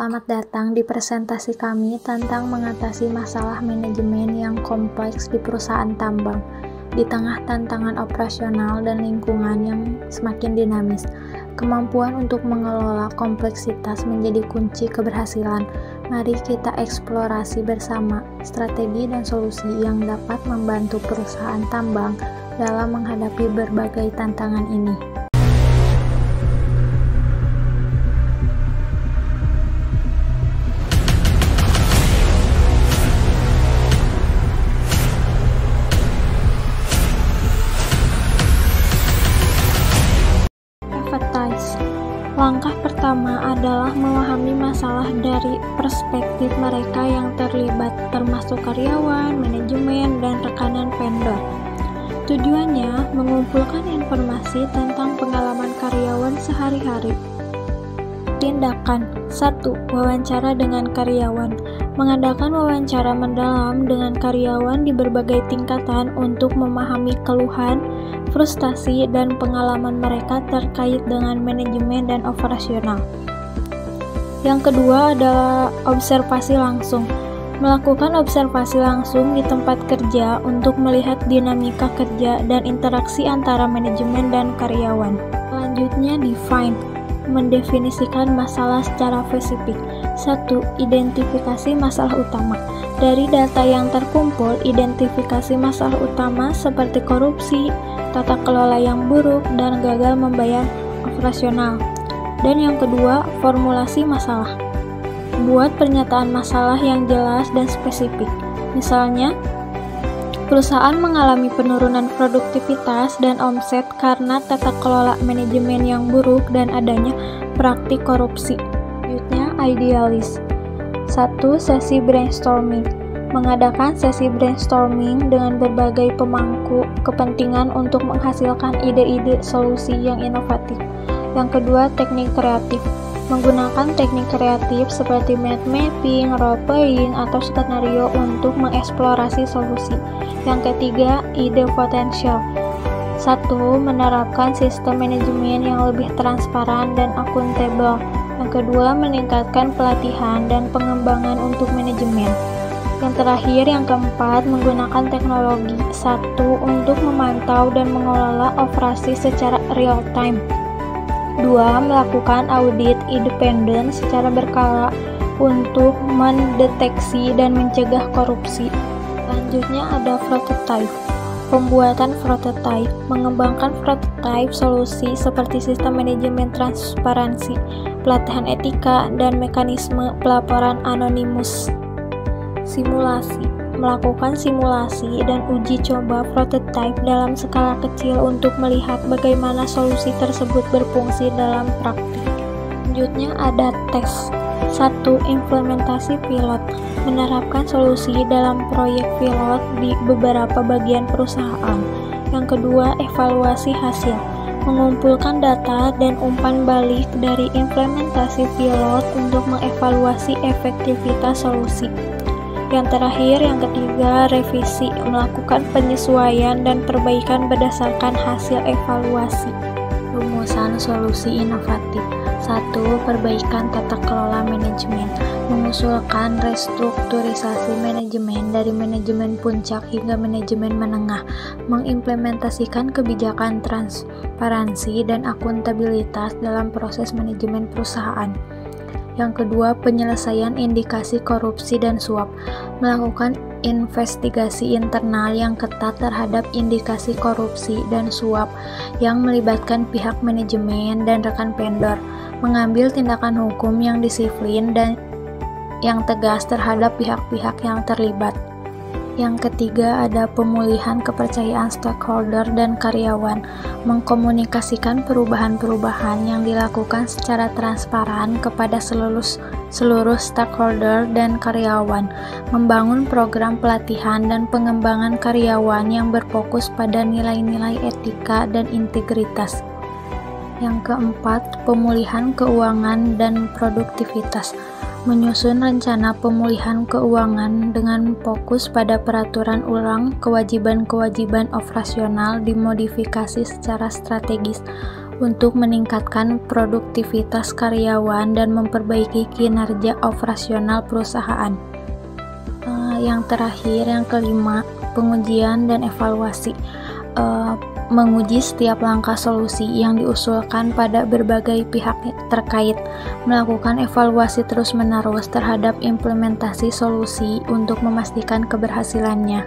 Selamat datang di presentasi kami tentang mengatasi masalah manajemen yang kompleks di perusahaan tambang. Di tengah tantangan operasional dan lingkungan yang semakin dinamis, kemampuan untuk mengelola kompleksitas menjadi kunci keberhasilan. Mari kita eksplorasi bersama strategi dan solusi yang dapat membantu perusahaan tambang dalam menghadapi berbagai tantangan ini. Langkah pertama adalah memahami masalah dari perspektif mereka yang terlibat, termasuk karyawan, manajemen, dan rekanan vendor. Tujuannya mengumpulkan informasi tentang pengalaman karyawan sehari-hari. Tindakan 1. Wawancara dengan karyawan. Mengadakan wawancara mendalam dengan karyawan di berbagai tingkatan untuk memahami keluhan, frustasi, dan pengalaman mereka terkait dengan manajemen dan operasional. Yang kedua adalah observasi langsung. Melakukan observasi langsung di tempat kerja untuk melihat dinamika kerja dan interaksi antara manajemen dan karyawan. Selanjutnya, define. Mendefinisikan masalah secara spesifik. 1. Identifikasi masalah utama. Dari data yang terkumpul, identifikasi masalah utama seperti korupsi, tata kelola yang buruk, dan gagal membayar operasional. Dan yang kedua, formulasi masalah. Buat pernyataan masalah yang jelas dan spesifik. Misalnya, perusahaan mengalami penurunan produktivitas dan omset karena tata kelola manajemen yang buruk dan adanya praktik korupsi. Selanjutnya, idealis. 1. Sesi brainstorming. Mengadakan sesi brainstorming dengan berbagai pemangku kepentingan untuk menghasilkan ide-ide solusi yang inovatif. Yang kedua, teknik kreatif. Menggunakan teknik kreatif seperti mind mapping, role playing, atau skenario untuk mengeksplorasi solusi. Yang ketiga, ide potensial. 1. Menerapkan sistem manajemen yang lebih transparan dan akuntabel. Yang kedua, meningkatkan pelatihan dan pengembangan untuk manajemen. Yang terakhir, yang keempat, menggunakan teknologi. 1. Untuk memantau dan mengelola operasi secara real time. 2. Melakukan audit independen secara berkala untuk mendeteksi dan mencegah korupsi. Selanjutnya ada prototype. Pembuatan prototype. Mengembangkan prototype solusi seperti sistem manajemen transparansi, pelatihan etika, dan mekanisme pelaporan anonimus. Simulasi. Melakukan simulasi dan uji coba prototype dalam skala kecil untuk melihat bagaimana solusi tersebut berfungsi dalam praktik. Selanjutnya ada tes. 1. Implementasi pilot. Menerapkan solusi dalam proyek pilot di beberapa bagian perusahaan. Yang kedua, evaluasi hasil. Mengumpulkan data dan umpan balik dari implementasi pilot untuk mengevaluasi efektivitas solusi. Yang terakhir, yang ketiga, revisi. Melakukan penyesuaian dan perbaikan berdasarkan hasil evaluasi. Rumusan solusi inovatif. 1. Perbaikan tata kelola manajemen. Mengusulkan restrukturisasi manajemen dari manajemen puncak hingga manajemen menengah. Mengimplementasikan kebijakan transparansi dan akuntabilitas dalam proses manajemen perusahaan. Yang kedua, penyelesaian indikasi korupsi dan suap. Melakukan investigasi internal yang ketat terhadap indikasi korupsi dan suap yang melibatkan pihak manajemen dan rekan vendor. Mengambil tindakan hukum yang disiplin dan yang tegas terhadap pihak-pihak yang terlibat. Yang ketiga ada pemulihan kepercayaan stakeholder dan karyawan. Mengkomunikasikan perubahan-perubahan yang dilakukan secara transparan kepada seluruh stakeholder dan karyawan. Membangun program pelatihan dan pengembangan karyawan yang berfokus pada nilai-nilai etika dan integritas. Yang keempat, pemulihan keuangan dan produktivitas. Menyusun rencana pemulihan keuangan dengan fokus pada peraturan ulang kewajiban-kewajiban operasional dimodifikasi secara strategis untuk meningkatkan produktivitas karyawan dan memperbaiki kinerja operasional perusahaan. Yang terakhir, yang kelima, pengujian dan evaluasi. Menguji setiap langkah solusi yang diusulkan pada berbagai pihak terkait, melakukan evaluasi terus-menerus terhadap implementasi solusi untuk memastikan keberhasilannya.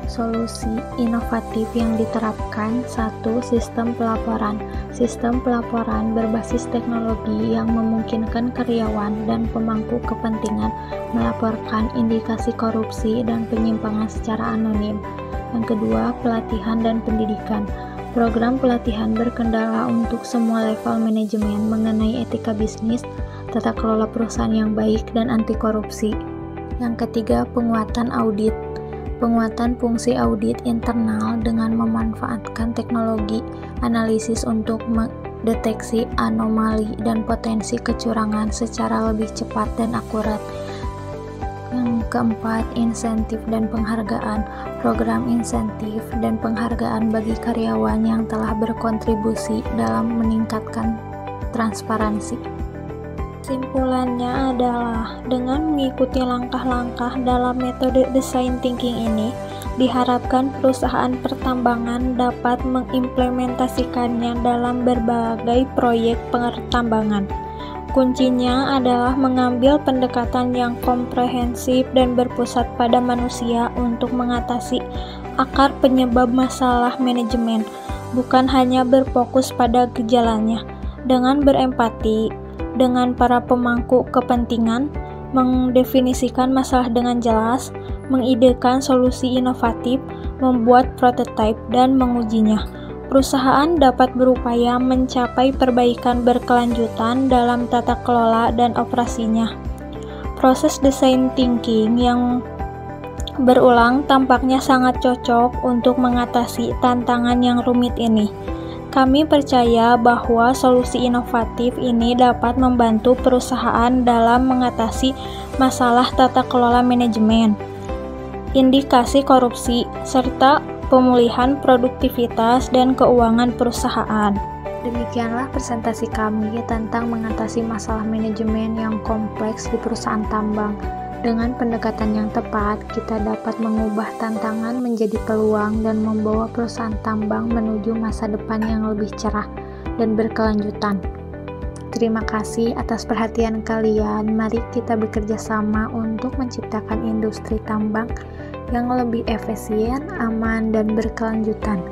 Solusi inovatif yang diterapkan. 1. Sistem pelaporan. Sistem pelaporan berbasis teknologi yang memungkinkan karyawan dan pemangku kepentingan melaporkan indikasi korupsi dan penyimpangan secara anonim. Yang kedua, pelatihan dan pendidikan. Program pelatihan berkendala untuk semua level manajemen mengenai etika bisnis, tata kelola perusahaan yang baik, dan anti korupsi. Yang ketiga, penguatan audit. Penguatan fungsi audit internal dengan memanfaatkan teknologi analisis untuk mendeteksi anomali dan potensi kecurangan secara lebih cepat dan akurat. Yang keempat, insentif dan penghargaan. Program insentif dan penghargaan bagi karyawan yang telah berkontribusi dalam meningkatkan transparansi. Kesimpulannya adalah, dengan mengikuti langkah-langkah dalam metode design thinking ini, diharapkan perusahaan pertambangan dapat mengimplementasikannya dalam berbagai proyek pertambangan. Kuncinya adalah mengambil pendekatan yang komprehensif dan berpusat pada manusia untuk mengatasi akar penyebab masalah manajemen, bukan hanya berfokus pada gejalanya. Dengan berempati dengan para pemangku kepentingan, mendefinisikan masalah dengan jelas, mengidekan solusi inovatif, membuat prototipe, dan mengujinya, perusahaan dapat berupaya mencapai perbaikan berkelanjutan dalam tata kelola dan operasinya. Proses design thinking yang berulang tampaknya sangat cocok untuk mengatasi tantangan yang rumit ini. Kami percaya bahwa solusi inovatif ini dapat membantu perusahaan dalam mengatasi masalah tata kelola manajemen, indikasi korupsi, serta pemulihan produktivitas dan keuangan perusahaan. Demikianlah presentasi kami tentang mengatasi masalah manajemen yang kompleks di perusahaan tambang. Dengan pendekatan yang tepat, kita dapat mengubah tantangan menjadi peluang dan membawa perusahaan tambang menuju masa depan yang lebih cerah dan berkelanjutan. Terima kasih atas perhatian kalian. Mari kita bekerja sama untuk menciptakan industri tambang yang lebih efisien, aman, dan berkelanjutan.